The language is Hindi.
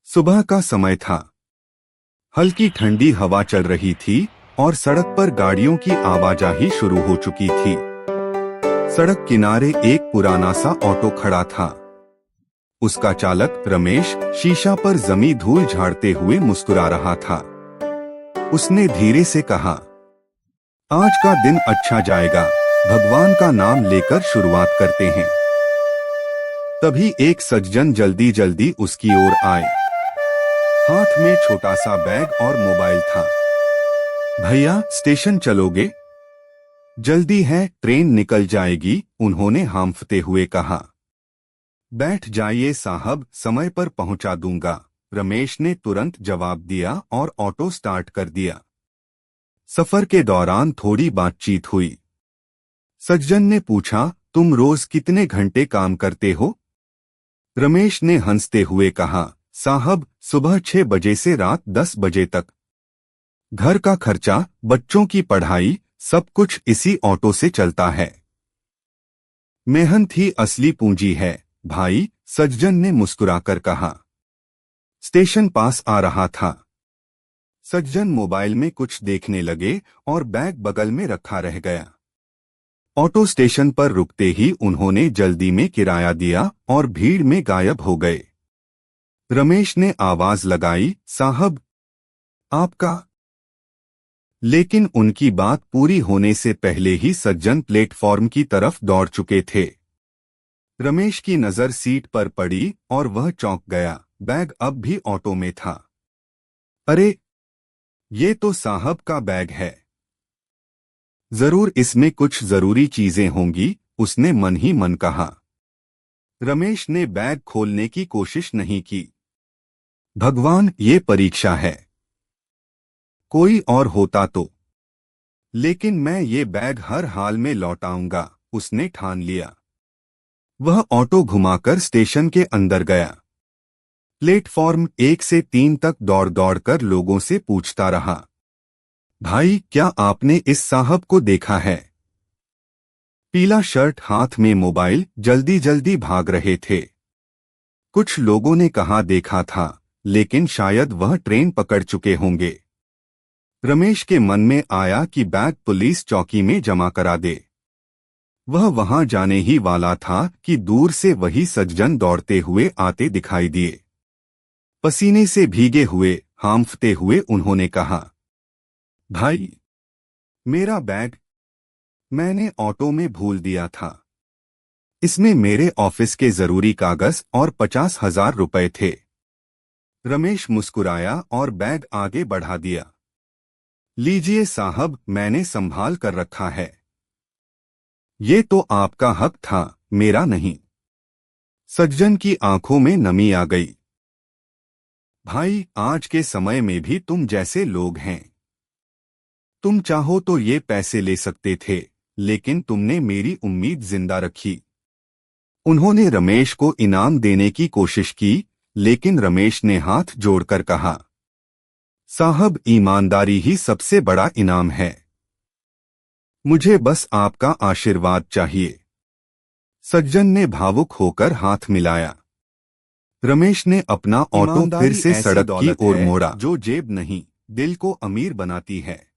सुबह का समय था। हल्की ठंडी हवा चल रही थी और सड़क पर गाड़ियों की आवाजाही शुरू हो चुकी थी। सड़क किनारे एक पुराना सा ऑटो खड़ा था। उसका चालक रमेश शीशा पर जमी धूल झाड़ते हुए मुस्कुरा रहा था। उसने धीरे से कहा, आज का दिन अच्छा जाएगा, भगवान का नाम लेकर शुरुआत करते हैं। तभी एक सज्जन जल्दी जल्दी उसकी ओर आए। हाथ में छोटा सा बैग और मोबाइल था। भैया, स्टेशन चलोगे? जल्दी है, ट्रेन निकल जाएगी, उन्होंने हांफते हुए कहा। बैठ जाइए साहब, समय पर पहुंचा दूंगा, रमेश ने तुरंत जवाब दिया और ऑटो स्टार्ट कर दिया। सफर के दौरान थोड़ी बातचीत हुई। सज्जन ने पूछा, तुम रोज कितने घंटे काम करते हो? रमेश ने हंसते हुए कहा, साहब, सुबह 6 बजे से रात 10 बजे तक। घर का खर्चा, बच्चों की पढ़ाई, सब कुछ इसी ऑटो से चलता है। मेहनत ही असली पूंजी है भाई, सज्जन ने मुस्कुराकर कहा। स्टेशन पास आ रहा था। सज्जन मोबाइल में कुछ देखने लगे और बैग बगल में रखा रह गया। ऑटो स्टेशन पर रुकते ही उन्होंने जल्दी में किराया दिया और भीड़ में गायब हो गए। रमेश ने आवाज लगाई, साहब, आपका। लेकिन उनकी बात पूरी होने से पहले ही सज्जन प्लेटफॉर्म की तरफ दौड़ चुके थे। रमेश की नजर सीट पर पड़ी और वह चौंक गया। बैग अब भी ऑटो में था। अरे, ये तो साहब का बैग है। जरूर इसमें कुछ जरूरी चीजें होंगी, उसने मन ही मन कहा। रमेश ने बैग खोलने की कोशिश नहीं की। भगवान, ये परीक्षा है। कोई और होता तो। लेकिन मैं ये बैग हर हाल में लौटाऊंगा, उसने ठान लिया। वह ऑटो घुमाकर स्टेशन के अंदर गया। प्लेटफॉर्म 1 से 3 तक दौड़ दौड़कर लोगों से पूछता रहा, भाई, क्या आपने इस साहब को देखा है? पीला शर्ट, हाथ में मोबाइल, जल्दी जल्दी भाग रहे थे। कुछ लोगों ने कहा देखा था, लेकिन शायद वह ट्रेन पकड़ चुके होंगे। रमेश के मन में आया कि बैग पुलिस चौकी में जमा करा दे। वह वहां जाने ही वाला था कि दूर से वही सज्जन दौड़ते हुए आते दिखाई दिए। पसीने से भीगे हुए, हांफते हुए उन्होंने कहा, भाई, मेरा बैग मैंने ऑटो में भूल दिया था। इसमें मेरे ऑफिस के जरूरी कागज और 50,000 रुपए थे। रमेश मुस्कुराया और बैग आगे बढ़ा दिया। लीजिए साहब, मैंने संभाल कर रखा है। ये तो आपका हक था, मेरा नहीं। सज्जन की आंखों में नमी आ गई। भाई, आज के समय में भी तुम जैसे लोग हैं। तुम चाहो तो ये पैसे ले सकते थे, लेकिन तुमने मेरी उम्मीद जिंदा रखी। उन्होंने रमेश को इनाम देने की कोशिश की, लेकिन रमेश ने हाथ जोड़कर कहा, साहब, ईमानदारी ही सबसे बड़ा इनाम है। मुझे बस आपका आशीर्वाद चाहिए। सज्जन ने भावुक होकर हाथ मिलाया। रमेश ने अपना ऑटो फिर से सड़क की ओर मोड़ा, जो जेब नहीं, दिल को अमीर बनाती है।